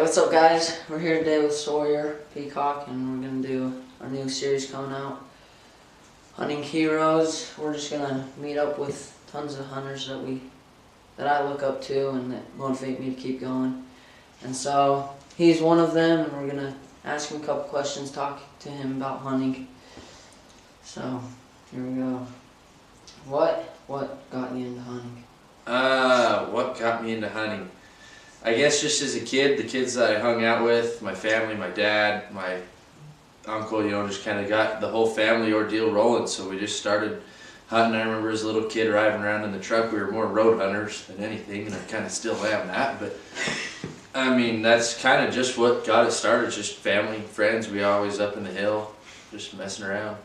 What's up guys? We're here today with Sawyer Peacock and we're going to do our new series coming out, Hunting Heroes. We're just going to meet up with tons of hunters that I look up to and that motivate me to keep going. And so he's one of them, and we're going to ask him a couple questions, talk to him about hunting. So here we go. What got you into hunting? What got me into hunting? I guess just as a kid, the kids that I hung out with, my family, my dad, my uncle, just kind of got the whole family ordeal rolling. So we just started hunting. I remember as a little kid driving around in the truck. We were more road hunters than anything, and I kind of still am that. But I mean, that's kind of just what got it started. Just family, friends. We always up in the hill, just messing around.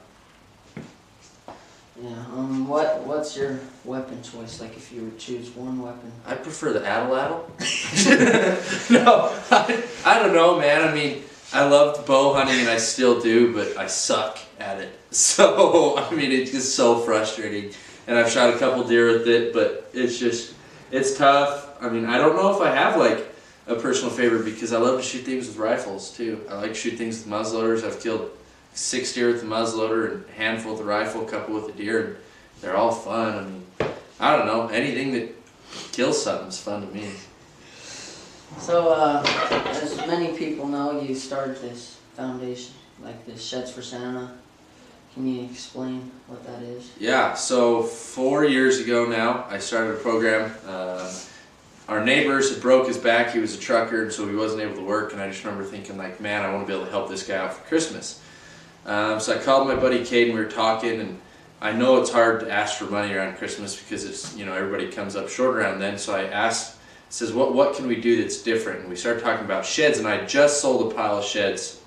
Yeah. What's your weapon choice? Like, if you would choose one weapon? I prefer the atlatl. No, I don't know, man. I mean, I loved bow hunting and I still do, but I suck at it. So, I mean, it's just so frustrating. And I've shot a couple deer with it, but it's tough. I mean, I don't know if I have like a personal favorite because I love to shoot things with rifles too. I like to shoot things with muzzleloaders. I've killed 6 deer with the muzzleloader and a handful with the rifle, a couple with the deer, and they're all fun. I mean, I don't know, anything that kills something is fun to me. So, as many people know, you started this foundation, like this Sheds for Santa. Can you explain what that is? Yeah, so 4 years ago now, I started a program. Our neighbors had broke his back. He was a trucker, so he wasn't able to work, and I just remember thinking, like, man, I want to be able to help this guy out for Christmas. So I called my buddy Cade and we were talking, and I know it's hard to ask for money around Christmas because it's, everybody comes up short around then. So I asked, says, what can we do that's different? And we started talking about sheds, and I just sold a pile of sheds,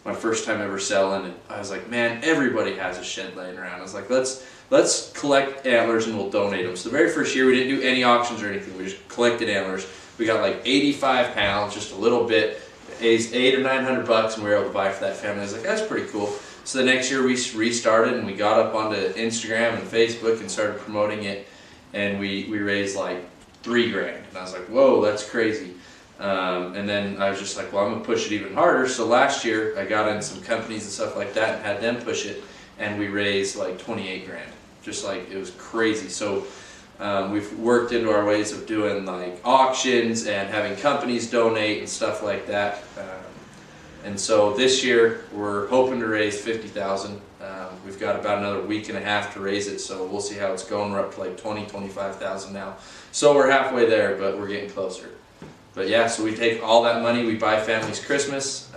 my first time ever selling, and I was like, man, everybody has a shed laying around. I was like, let's collect antlers and we'll donate them. So the very first year we didn't do any auctions or anything. We just collected antlers. We got like 85 pounds, just a little bit. $800 or $900, and we were able to buy for that family. I was like, that's pretty cool. So the next year we restarted, and we got up onto Instagram and Facebook and started promoting it, and we raised like $3,000, and I was like, whoa, that's crazy. And then I was just like, well, I'm gonna push it even harder. So last year I got in some companies and stuff like that and had them push it, and we raised like $28,000. Just like, it was crazy. So we've worked into our ways of doing like auctions and having companies donate and stuff like that. And so this year we're hoping to raise $50,000. We've got about another week and a half to raise it, so we'll see how it's going. We're up to like $25,000 now. So we're halfway there, but we're getting closer. But yeah, so we take all that money, we buy families Christmas.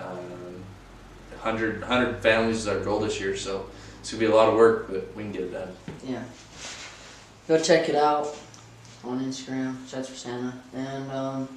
100 families is our goal this year, so it's gonna be a lot of work, but we can get it done. Yeah. Go check it out on Instagram, Sheds for Santa. And a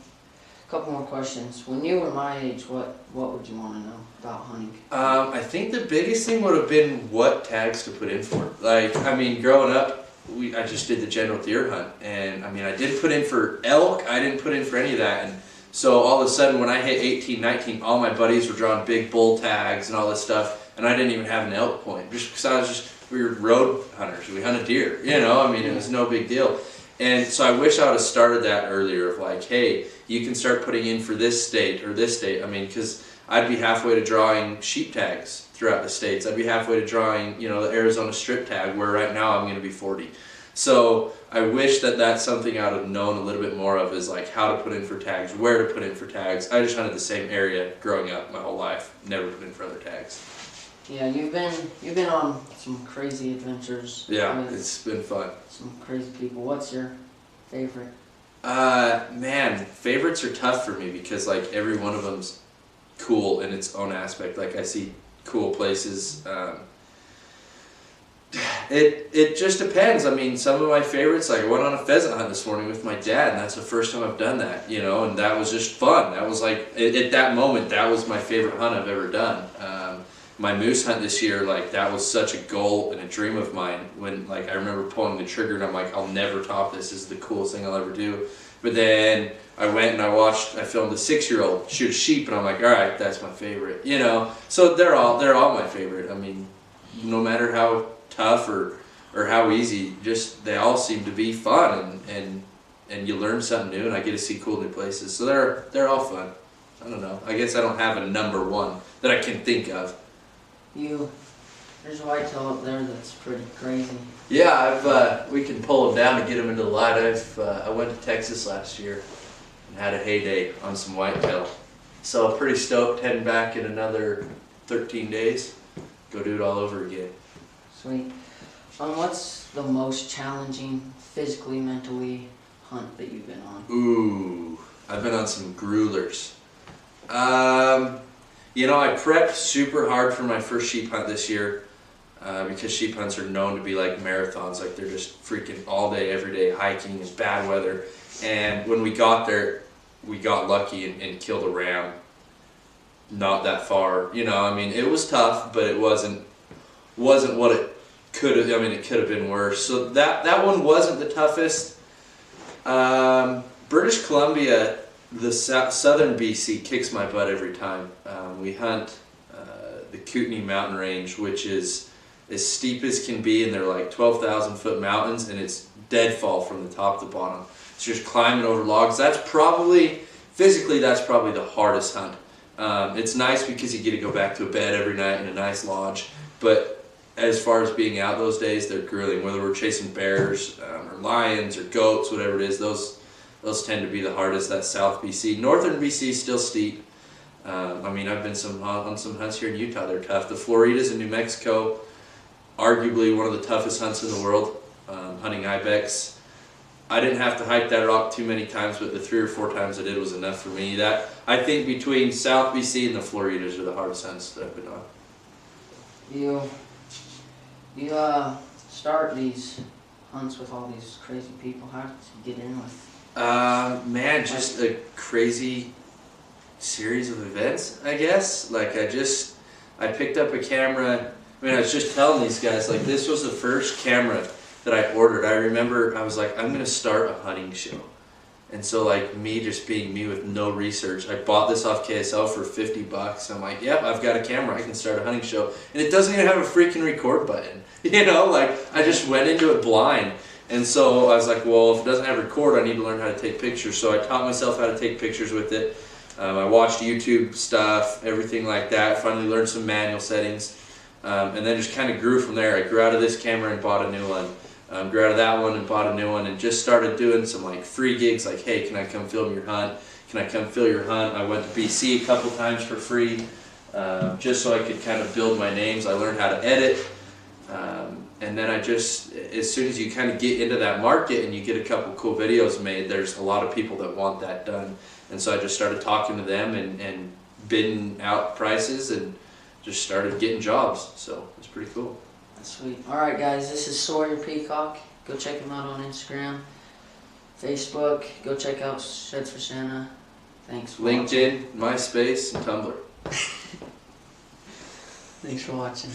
couple more questions. When you were my age, what would you want to know about hunting? I think the biggest thing would have been what tags to put in for. Like, I mean, growing up, I just did the general deer hunt, and I mean, I didn't put in for elk. I didn't put in for any of that, and so all of a sudden, when I hit 18, 19, all my buddies were drawing big bull tags and all this stuff, and I didn't even have an elk point, just because we were road hunters. We hunted deer, I mean, it was no big deal. And so I wish I would have started that earlier of like, hey, you can start putting in for this state or this state. I mean, because I'd be halfway to drawing sheep tags throughout the states. I'd be halfway to drawing, the Arizona strip tag, where right now I'm going to be 40. So I wish that that's something I would have known a little bit more of, is like how to put in for tags, where to put in for tags. I just hunted the same area growing up my whole life, never put in for other tags. Yeah, you've been on some crazy adventures. Yeah, it's been fun. Some crazy people. What's your favorite? Man, favorites are tough for me because like every one of them's cool in its own aspect. Like I see cool places. It just depends. I mean, some of my favorites, like I went on a pheasant hunt this morning with my dad, and that's the first time I've done that, and that was just fun. That was like, at that moment, that was my favorite hunt I've ever done. My moose hunt this year, like that was such a goal and a dream of mine, when like I remember pulling the trigger and I'm like, I'll never top this. This is the coolest thing I'll ever do. But then I went and I filmed a 6-year-old shoot a sheep, and I'm like, all right, that's my favorite, So they're all my favorite. I mean, no matter how tough or how easy, just they all seem to be fun, and you learn something new, and I get to see cool new places. So they're all fun. I don't know. I guess I don't have a number one that I can think of. There's a whitetail up there that's pretty crazy. Yeah, we can pull them down and get them into the light. I went to Texas last year and had a heyday on some whitetail. So pretty stoked, heading back in another 13 days. Go do it all over again. Sweet. What's the most challenging physically, mentally hunt that you've been on? Ooh, I've been on some gruelers. You know, I prepped super hard for my first sheep hunt this year because sheep hunts are known to be like marathons. Like they're just freaking all day, every day hiking in bad weather. And when we got there, we got lucky and killed a ram not that far. You know, I mean, it was tough, but it wasn't what it could have. I mean, it could have been worse. So that one wasn't the toughest. British Columbia, the southern BC kicks my butt every time. We hunt the Kootenay mountain range, which is as steep as can be, and they're like 12,000 foot mountains, and it's deadfall from the top to the bottom. It's just climbing over logs. Physically, that's probably the hardest hunt. It's nice because you get to go back to a bed every night in a nice lodge, but as far as being out those days, they're grueling. Whether we're chasing bears or lions or goats, whatever it is, those tend to be the hardest. That's South BC. Northern BC is still steep. I mean, I've been on some hunts here in Utah. They're tough. The Floridas in New Mexico, arguably one of the toughest hunts in the world, hunting ibex. I didn't have to hike that rock too many times, but the 3 or 4 times I did was enough for me. I think between South BC and the Floridas are the hardest hunts that I've been on. You start these hunts with all these crazy people. How did you get in with? Man, just a crazy series of events, I guess. Like I picked up a camera. I mean, I was just telling these guys, like, this was the first camera that I ordered. I remember I was like, I'm going to start a hunting show. And so, like, me just being me with no research, I bought this off KSL for $50. I'm like, yep, I've got a camera. I can start a hunting show. And it doesn't even have a freaking record button. You know, like, I just went into it blind. And so I was like, well, if it doesn't have record, I need to learn how to take pictures. So I taught myself how to take pictures with it. I watched YouTube stuff, everything like that. Finally learned some manual settings. And then just kind of grew from there. I grew out of this camera and bought a new one. Grew out of that one and bought a new one, and just started doing some like free gigs, like, hey, can I come film your hunt? Can I come film your hunt? I went to BC a couple times for free, just so I could kind of build my names. I learned how to edit, and then I just, as soon as you kind of get into that market and you get a couple cool videos made, there's a lot of people that want that done. And so I just started talking to them and bidding out prices and just started getting jobs. So it's pretty cool. That's sweet. Alright guys, this is Sawyer Peacock. Go check him out on Instagram, Facebook. Go check out Sheds for Santa. Thanks for LinkedIn, MySpace, and Tumblr. Thanks for watching.